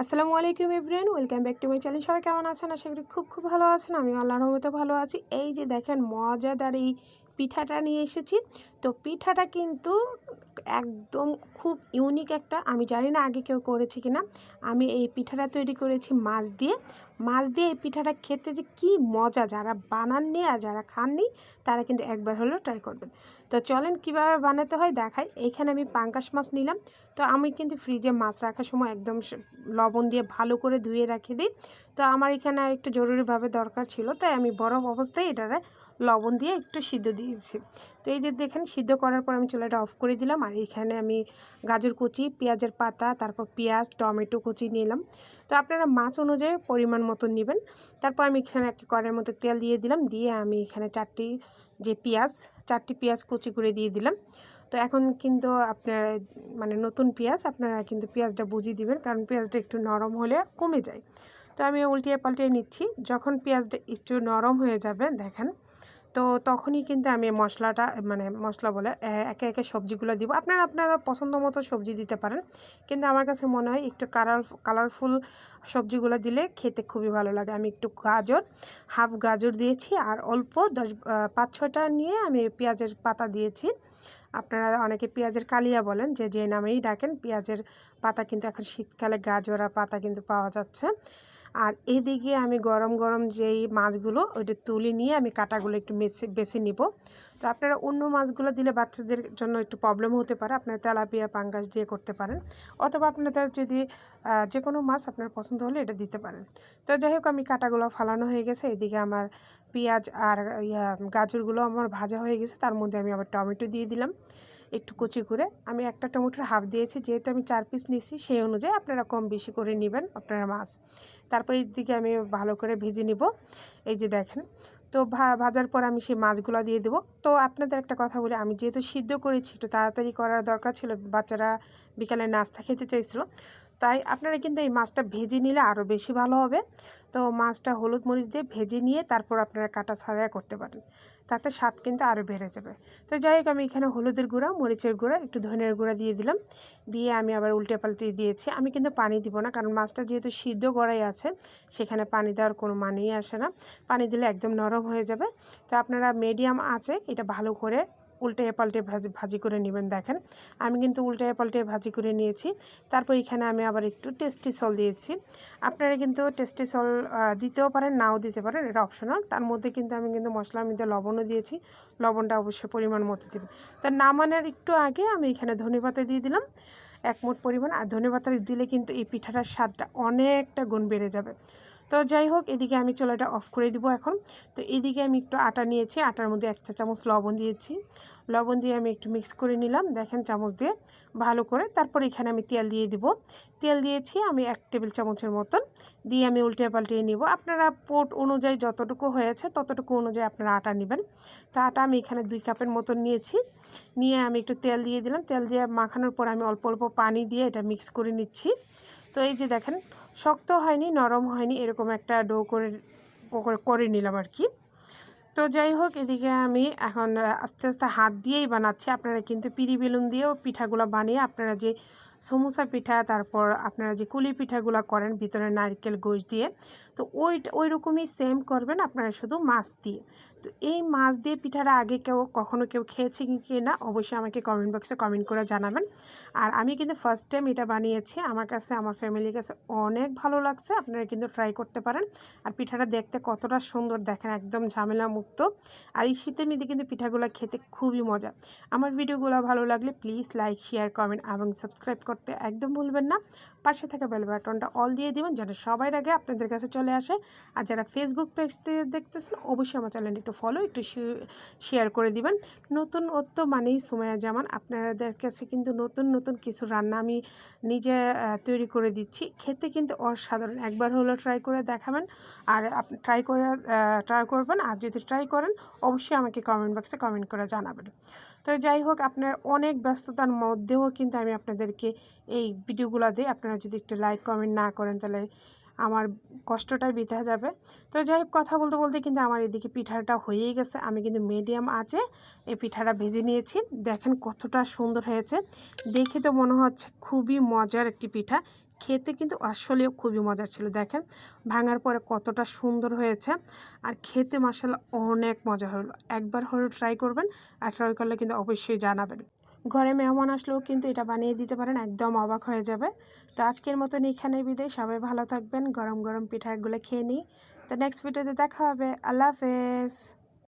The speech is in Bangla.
আসসালামু আলাইকুম everyone, welcome back to my channel. সবাই কেমন আছেন? আশা করি খুব ভালো আছেন। আমি আল্লাহর রহমতে ভালো আছি। এই যে দেখেন মজাদার এই পিঠাটা নিয়ে এসেছি। তো পিঠাটা কিন্তু একদম খুব ইউনিক একটা, আমি জানি না আগে কেউ করেছে কিনা। আমি এই পিঠাটা তৈরি করেছি মাছ দিয়ে এই পিঠাটা খেতে যে কি মজা, যারা বানাননি আর যারা খাননি তারা কিন্তু একবার হলেও ট্রাই করবেন। তো চলেন কিভাবে বানাতে হয় দেখাই। এইখানে আমি পাঙ্গাস মাছ নিলাম। তো আমি কিন্তু ফ্রিজে মাছ রাখার সময় একদম লবণ দিয়ে ভালো করে ধুয়ে রেখে দিই। তো আমার এখানে একটু জরুরিভাবে দরকার ছিল, তাই আমি বরফ অবস্থায় এটারে লবণ দিয়ে একটু সিদ্ধ দিয়েছি। তো এই যে দেখেন সিদ্ধ করার পর আমি চুলাটা অফ করে দিলাম। আর এইখানে আমি গাজর কুচি, পেঁয়াজের পাতা, তারপর পেঁয়াজ, টমেটো কুচি নিলাম। তো আপনারা মাছ অনুযায়ী পরিমাণ মতো নেবেন। তারপর আমি এখানে একটি কড়াইয়ের মধ্যে তেল দিয়ে দিলাম, দিয়ে আমি এখানে চারটি পেঁয়াজ কুচি করে দিয়ে দিলাম। তো এখন কিন্তু আপনারা মানে নতুন পেঁয়াজ, আপনারা কিন্তু পেঁয়াজটা বুঝিয়ে দিবেন, কারণ পেঁয়াজটা একটু নরম হলে কমে যায়। তো আমি উল্টিয়ে পাল্টিয়ে নিচ্ছি। যখন পেঁয়াজটা একটু নরম হয়ে যাবে দেখেন, তো তখনই কিন্তু আমি মশলাটা মশলা বলে একে একে সবজিগুলো দিব। আপনারা পছন্দ মতো সবজি দিতে পারেন, কিন্তু আমার কাছে মনে হয় একটু কালারফুল সবজিগুলো দিলে খেতে খুবই ভালো লাগে। আমি একটু হাফ গাজর দিয়েছি, আর অল্প 5-6টা নিয়ে আমি পেঁয়াজের পাতা দিয়েছি। আপনারা অনেকে পেঁয়াজের কালিয়া বলেন, যে নামেই ডাকেন। পেঁয়াজের পাতা কিন্তু এখন শীতকালে গাজর আর পাতা কিন্তু পাওয়া যাচ্ছে। আর এদিকে আমি গরম গরম যেই মাছগুলো ওইটা তুলে নিয়ে আমি কাটাগুলো একটু বেছে নিব। তো আপনারা অন্য মাছগুলো দিলে বাচ্চাদের জন্য একটু প্রবলেম হতে পারে। আপনারা তেলাপিয়া, পাঙ্গাস দিয়ে করতে পারেন, অথবা আপনাদের যদি যে কোনো মাছ আপনার পছন্দ হলে এটা দিতে পারেন। তো যাই হোক, আমি কাটাগুলো ফালানো হয়ে গেছে। এদিকে আমার পেঁয়াজ আর গাজরগুলো আমার ভাজা হয়ে গেছে। তার মধ্যে আমি আবার টমেটো দিয়ে দিলাম একটু কুচি করে। আমি একটা টমেটোর হাফ দিয়েছি, যেহেতু আমি 4 পিস নিয়েছি সেই অনুযায়ী আপনারা কম বেশি করে নেবেন আপনারা মাছ। তারপরে এর দিকে আমি ভালো করে ভেজে নিব। এই যে দেখেন, তো ভাজার পর আমি সেই মাছগুলো দিয়ে দেবো। তো আপনাদের একটা কথা বলি, আমি যেহেতু সিদ্ধ করেছি একটু তাড়াতাড়ি করার দরকার ছিল, বাচ্চারা বিকালে নাস্তা খেতে চাইছিল, তাই আপনারা কিন্তু এই মাছটা ভেজে নিলে আরও বেশি ভালো হবে। তো মাছটা হলুদ মরিচ দিয়ে ভেজে নিয়ে তারপর আপনারা কাটা ছাড়াই করতে পারেন, তাতে স্বাদ কিন্তু আরও বেড়ে যাবে। তো যাই হোক, আমি এখানে হলুদের গুঁড়া, মরিচের গুঁড়া, একটু ধনিয়ার গুঁড়া দিয়ে দিলাম। দিয়ে আমি আবার উল্টে পাল্টে দিয়েছি। আমি কিন্তু পানি দিব না, কারণ মাছটা যেহেতু সিদ্ধ করাই আছে, সেখানে পানি দেওয়ার কোনো মানেই আসে না। পানি দিলে একদম নরম হয়ে যাবে। তো আপনারা মিডিয়াম আঁচে এটা ভালো করে উল্টে পাল্টে ভাজি করে নেবেন। দেখেন, আমি কিন্তু উল্টে পাল্টে ভাজি করে নিয়েছি। তারপর এখানে আমি আবার একটু টেস্টি সল দিয়েছি। আপনারা কিন্তু টেস্টি সল দিতেও পারেন, নাও দিতে পারেন, এটা অপশনাল। তার মধ্যে কিন্তু আমি কিন্তু মশলার মধ্যে লবণও দিয়েছি। লবণটা অবশ্যই পরিমাণ মতো দেবেন। তো নামানোর একটু আগে আমি এখানে ধনেপাতা দিয়ে দিলাম 1 মুঠ পরিমাণ। আর ধনেপাতা দিলে কিন্তু এই পিঠাটার স্বাদটা অনেকটা গুণ বেড়ে যাবে। তো যাই হোক, এদিকে আমি চুলাটা অফ করে দিব এখন। তো এদিকে আমি একটু আটা নিয়েছি, আটার মধ্যে 1 চা চামচ লবণ দিয়েছি। লবণ দিয়ে আমি একটু মিক্স করে নিলাম, দেখেন চামচ দিয়ে ভালো করে। তারপর এখানে আমি তেল দিয়ে দিব। তেল দিয়েছি আমি 1 টেবিল চামচের মতন, দিয়ে আমি উল্টে পাল্টিয়ে নিব। আপনারা পোট অনুযায়ী যতটুকু হয়েছে ততটুকু অনুযায়ী আপনারা আটা নেবেন। তো আটা আমি এখানে 2 কাপের মতন নিয়েছি। নিয়ে আমি একটু তেল দিয়ে দিলাম। তেল দিয়ে মাখানোর পর আমি অল্প অল্প পানি দিয়ে এটা মিক্স করে নিচ্ছি। তো এই যে দেখেন, শক্ত হয়নি, নরম হয়নি, এরকম একটা ডো করে নিলাম আর কি। তো যাই হোক, এদিকে আমি এখন আস্তে আস্তে হাত দিয়েই বানাচ্ছি। আপনারা কিন্তু পিড়ি বেলুন দিয়েও পিঠাগুলো বানিয়ে, আপনারা যে সমুসা পিঠা, তারপর আপনারা যে কুলি পিঠাগুলো করেন ভিতরে নারকেল গোশ দিয়ে, তো ওই রকমই সেম করবেন আপনারা, শুধু মাছ দিয়ে। তো এই মাছ দিয়ে পিঠাটা আগে কখনো কেউ খেয়েছে কি না অবশ্যই আমাকে কমেন্ট বক্সে কমেন্ট করে জানাবেন। আর আমি কিন্তু ফার্স্ট টাইম এটা বানিয়েছি, আমার কাছে, আমার ফ্যামিলির কাছে অনেক ভালো লাগছে। আপনারা কিন্তু ট্রাই করতে পারেন। আর পিঠাটা দেখতে কতটা সুন্দর দেখেন, একদম ঝামেলা মুক্ত। আর এই শীতের মধ্যে কিন্তু পিঠাগুলো খেতে খুবই মজা। আমার ভিডিওগুলো ভালো লাগলে প্লিজ লাইক, শেয়ার, কমেন্ট এবং সাবস্ক্রাইব করতে একদম ভুলবেন না। পাশে থাকা বেল বাটনটা অল দিয়ে দিবেন, যেন সবার আগে আপনাদের কাছে চলে আসে। আর যারা ফেসবুক পেজ থেকে দেখতেছেন অবশ্যই আমার চ্যানেলটি একটু ফলো, একটু শেয়ার করে দিবেন। নতুনত্ব মানেই সুমাইয়া জামান। আপনাদের কাছে কিন্তু নতুন নতুন কিছু রান্না আমি নিজে তৈরি করে দিচ্ছি, খেতে কিন্তু অসাধারণ। একবার হলো ট্রাই করে দেখাবেন, আর আপনি ট্রাই করবেন। আর যদি ট্রাই করেন অবশ্যই আমাকে কমেন্ট বক্সে কমেন্ট করে জানাবেন। তো যাই হোক, আপনার অনেক ব্যস্ততার মধ্যেও কিন্তু আমি আপনাদেরকে এই ভিডিওগুলো দিই। আপনারা যদি একটু লাইক কমেন্ট না করেন তাহলে আমার কষ্টটাই বৃথা যাবে। তো যাই হোক, কথা বলতে বলতে কিন্তু আমার এদিকে পিঠাটা হয়েই গেছে। আমি কিন্তু মিডিয়াম আঁচে এই পিঠাটা ভেজে নিয়েছি। দেখেন কতটা সুন্দর হয়েছে, দেখে তো মনে হচ্ছে খুবই মজার একটি পিঠা। খেতে কিন্তু আসলেও খুবই মজার ছিল। দেখেন ভাঙার পরে কতটা সুন্দর হয়েছে, আর খেতে মাশাআল্লাহ অনেক মজা হলো। একবার হলেও ট্রাই করবেন, আর ট্রাই করলে কিন্তু অবশ্যই জানাবেন। ঘরে মেহমান আসলেও কিন্তু এটা বানিয়ে দিতে পারেন, একদম অবাক হয়ে যাবে। তো আজকের মতন এখানে বিদায়, সবাই ভালো থাকবেন, গরম গরম পিঠাগুলো খেয়ে নিই। তো নেক্সট ভিডিওতে দেখা হবে। আল্লাহ হাফেজ।